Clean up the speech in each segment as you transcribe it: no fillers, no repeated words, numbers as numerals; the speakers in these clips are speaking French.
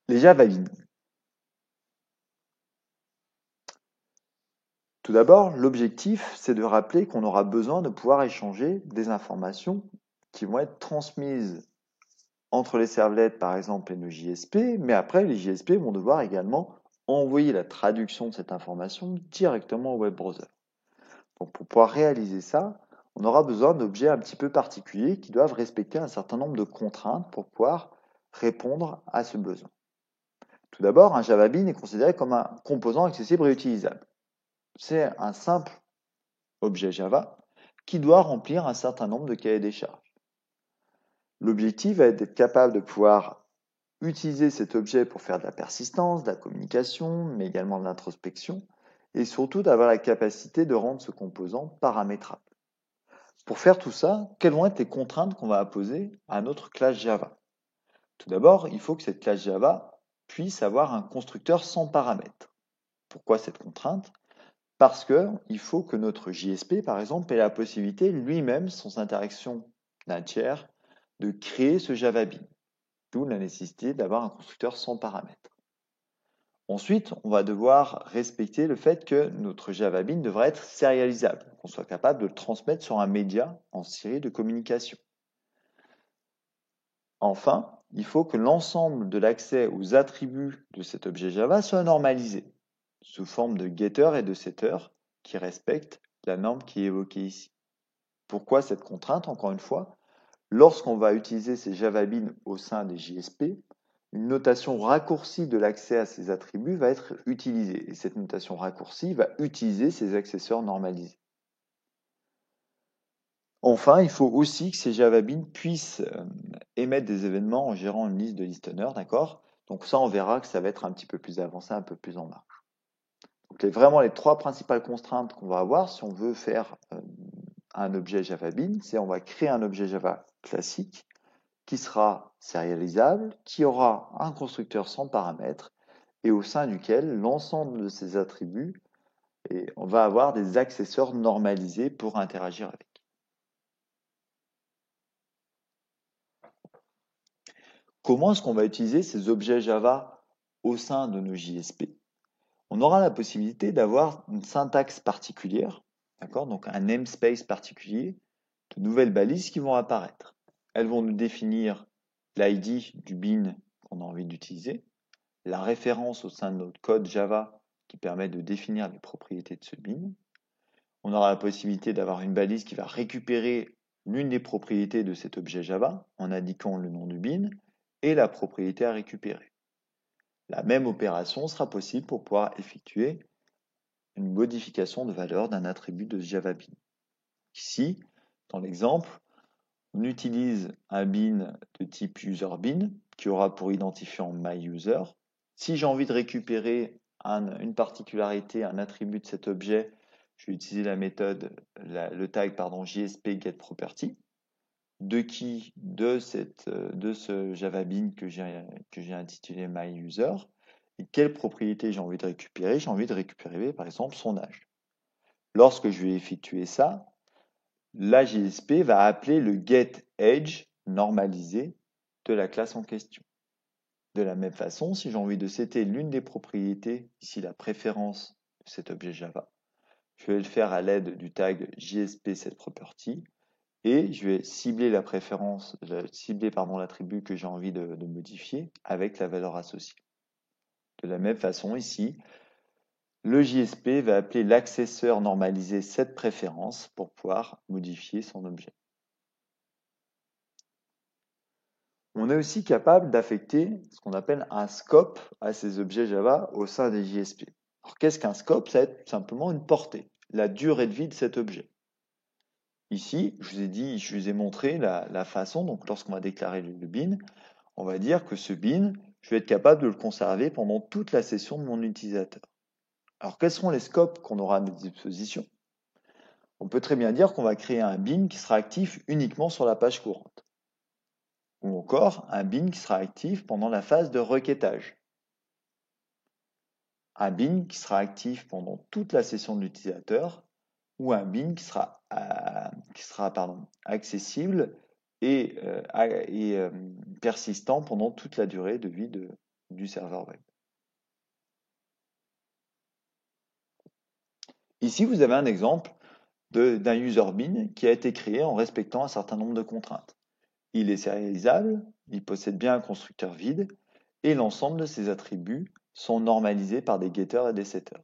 Les Java Beans. Tout d'abord, l'objectif, c'est de rappeler qu'on aura besoin de pouvoir échanger des informations qui vont être transmises entre les servlettes, par exemple, et nos JSP, mais après, les JSP vont devoir également envoyer la traduction de cette information directement au web browser. Donc, pour pouvoir réaliser ça, on aura besoin d'objets un petit peu particuliers qui doivent respecter un certain nombre de contraintes pour pouvoir répondre à ce besoin. Tout d'abord, un Java Bean est considéré comme un composant accessible réutilisable. C'est un simple objet Java qui doit remplir un certain nombre de cahiers des charges. L'objectif va être d'être capable de pouvoir utiliser cet objet pour faire de la persistance, de la communication, mais également de l'introspection, et surtout d'avoir la capacité de rendre ce composant paramétrable. Pour faire tout ça, quelles vont être les contraintes qu'on va apposer à notre classe Java? Tout d'abord, il faut que cette classe Java puisse avoir un constructeur sans paramètres. Pourquoi cette contrainte? Parce qu'il faut que notre JSP, par exemple, ait la possibilité lui-même, sans interaction d'un tiers, de créer ce Java Bean. D'où la nécessité d'avoir un constructeur sans paramètres. Ensuite, on va devoir respecter le fait que notre Java Bean devra être serialisable, qu'on soit capable de le transmettre sur un média en série de communication. Enfin, il faut que l'ensemble de l'accès aux attributs de cet objet Java soit normalisé, sous forme de getter et de setter, qui respectent la norme qui est évoquée ici. Pourquoi cette contrainte? Encore une fois, lorsqu'on va utiliser ces Java Beans au sein des JSP, une notation raccourcie de l'accès à ces attributs va être utilisée. Et cette notation raccourcie va utiliser ces accesseurs normalisés. Enfin, il faut aussi que ces Java Beans puissent émettre des événements en gérant une liste de listeners, d'accord? Donc ça, on verra que ça va être un petit peu plus avancé, un peu plus en marche. Donc vraiment les trois principales contraintes qu'on va avoir si on veut faire un objet Java Bean, c'est on va créer un objet Java classique qui sera serialisable, qui aura un constructeur sans paramètres et au sein duquel l'ensemble de ces attributs, et on va avoir des accesseurs normalisés pour interagir avec. Comment est-ce qu'on va utiliser ces objets Java au sein de nos JSP? On aura la possibilité d'avoir une syntaxe particulière, d'accord? Donc un namespace particulier, de nouvelles balises qui vont apparaître. Elles vont nous définir l'ID du bin qu'on a envie d'utiliser, la référence au sein de notre code Java qui permet de définir les propriétés de ce bin. On aura la possibilité d'avoir une balise qui va récupérer l'une des propriétés de cet objet Java en indiquant le nom du bin et la propriété à récupérer. La même opération sera possible pour pouvoir effectuer une modification de valeur d'un attribut de Java Bean. Ici, dans l'exemple, on utilise un bin de type userBean qui aura pour identifiant myUser. Si j'ai envie de récupérer une particularité, un attribut de cet objet, je vais utiliser la méthode, le tag JSP-getProperty de ce Java Bean que j'ai intitulé myUser. Et quelle propriété j'ai envie de récupérer? J'ai envie de récupérer par exemple son âge. Lorsque je vais effectuer ça, la JSP va appeler le getAge normalisé de la classe en question. De la même façon, si j'ai envie de setter l'une des propriétés, ici la préférence de cet objet Java, je vais le faire à l'aide du tag JSP-setProperty et je vais cibler la préférence, l'attribut que j'ai envie de modifier avec la valeur associée. De la même façon, ici, le JSP va appeler l'accesseur normalisé cette préférence pour pouvoir modifier son objet. On est aussi capable d'affecter ce qu'on appelle un scope à ces objets Java au sein des JSP. Alors qu'est-ce qu'un scope? Ça va être simplement une portée, la durée de vie de cet objet. Ici, je vous ai montré la façon, donc lorsqu'on va déclarer le bin, on va dire que ce bin, je vais être capable de le conserver pendant toute la session de mon utilisateur. Alors quels seront les scopes qu'on aura à notre disposition? On peut très bien dire qu'on va créer un bin qui sera actif uniquement sur la page courante. Ou encore un bin qui sera actif pendant la phase de requêtage. Un bin qui sera actif pendant toute la session de l'utilisateur ou un bin qui sera accessible et persistant pendant toute la durée de vie de du serveur web. Ici, vous avez un exemple d'un user bin qui a été créé en respectant un certain nombre de contraintes. Il est sérialisable, il possède bien un constructeur vide, et l'ensemble de ses attributs sont normalisés par des getters et des setters.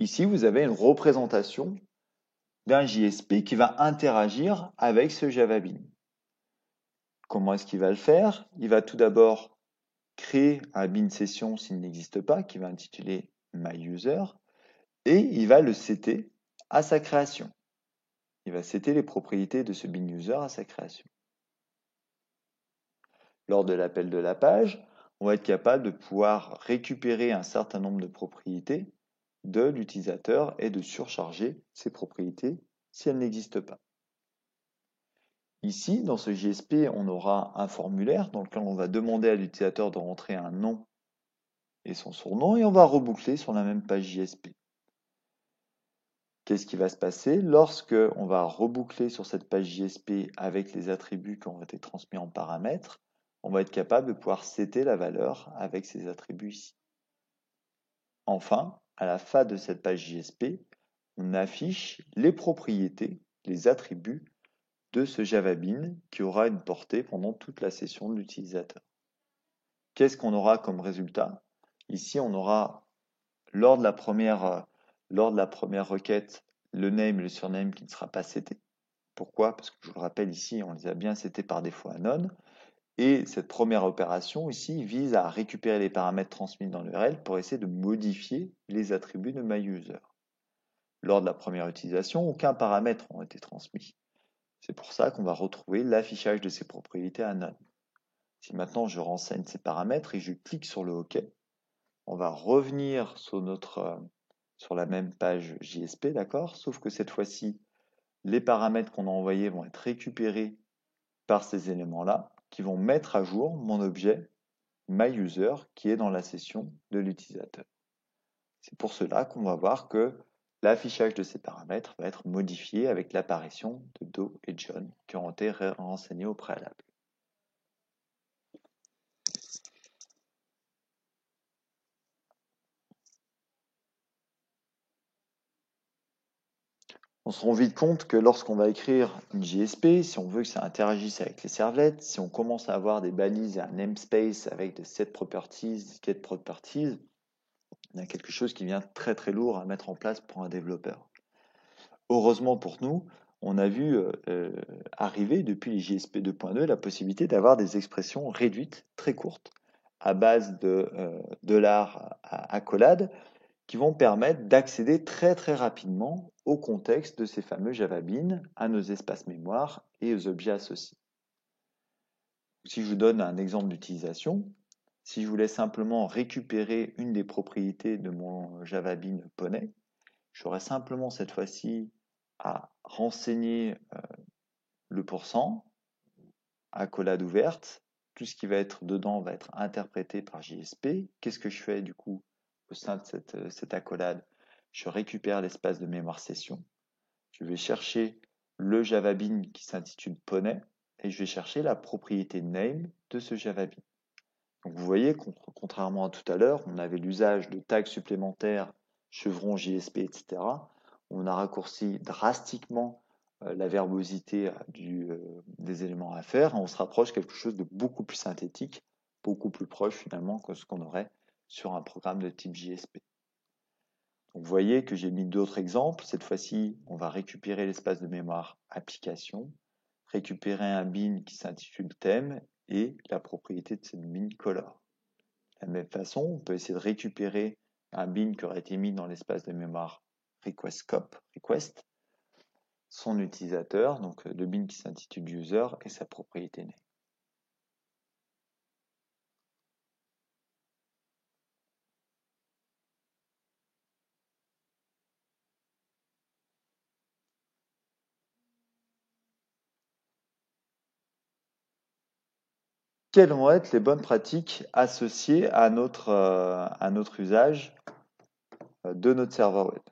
Ici, vous avez une représentation d'un JSP qui va interagir avec ce Java bin. Comment est-ce qu'il va le faire? Il va tout d'abord créer un bin session s'il n'existe pas, qui va intituler myUser, et il va le setter à sa création. Il va setter les propriétés de ce bin user à sa création. Lors de l'appel de la page, on va être capable de pouvoir récupérer un certain nombre de propriétés de l'utilisateur et de surcharger ces propriétés si elles n'existent pas. Ici, dans ce JSP, on aura un formulaire dans lequel on va demander à l'utilisateur de rentrer un nom et son surnom, et on va reboucler sur la même page JSP. Qu'est-ce qui va se passer lorsque on va reboucler sur cette page JSP avec les attributs qui ont été transmis en paramètres? On va être capable de pouvoir setter la valeur avec ces attributs ici. Enfin, à la fin de cette page JSP, on affiche les propriétés, les attributs de ce Java bin qui aura une portée pendant toute la session de l'utilisateur. Qu'est-ce qu'on aura comme résultat? Ici, on aura, lors de la première requête, le name et le surname qui ne sera pas seté. Pourquoi? Parce que je vous le rappelle ici, on les a bien setés par défaut à none. Et cette première opération ici vise à récupérer les paramètres transmis dans l'URL pour essayer de modifier les attributs de myUser. Lors de la première utilisation, aucun paramètre n'a été transmis. C'est pour ça qu'on va retrouver l'affichage de ces propriétés à none. Si maintenant je renseigne ces paramètres et je clique sur le OK, on va revenir sur la même page JSP, d'accord? Sauf que cette fois-ci, les paramètres qu'on a envoyés vont être récupérés par ces éléments-là, qui vont mettre à jour mon objet myUser qui est dans la session de l'utilisateur. C'est pour cela qu'on va voir que l'affichage de ces paramètres va être modifié avec l'apparition de Doe et John qui ont été renseignés au préalable. On se rend vite compte que lorsqu'on va écrire une JSP, si on veut que ça interagisse avec les servlets, si on commence à avoir des balises et un namespace avec des setProperties, getProperties, il y a quelque chose qui devient très très lourd à mettre en place pour un développeur. Heureusement pour nous, on a vu arriver depuis les JSP 2.2 la possibilité d'avoir des expressions réduites, très courtes, à base de $accolade, qui vont permettre d'accéder très très rapidement au contexte de ces fameux Java Beans, à nos espaces mémoire et aux objets associés. Si je vous donne un exemple d'utilisation, si je voulais simplement récupérer une des propriétés de mon Java Bean Poney, j'aurais simplement cette fois-ci à renseigner le %, accolade ouverte, tout ce qui va être dedans va être interprété par JSP. Qu'est-ce que je fais du coup au sein de cette accolade? Je récupère l'espace de mémoire session, je vais chercher le Java Bean qui s'intitule Poney et je vais chercher la propriété name de ce Java Bean. Donc vous voyez, contrairement à tout à l'heure, on avait l'usage de tags supplémentaires, chevrons, JSP, etc. On a raccourci drastiquement la verbosité des éléments à faire. On se rapproche quelque chose de beaucoup plus synthétique, beaucoup plus proche finalement que ce qu'on aurait sur un programme de type JSP. Donc vous voyez que j'ai mis d'autres exemples. Cette fois-ci, on va récupérer l'espace de mémoire application, récupérer un bin qui s'intitule thème et la propriété de cette bin color. De la même façon, on peut essayer de récupérer un bin qui aurait été mis dans l'espace de mémoire request scope, request, son utilisateur, donc le bin qui s'intitule user et sa propriété name. Quelles vont être les bonnes pratiques associées à notre usage de notre serveur web?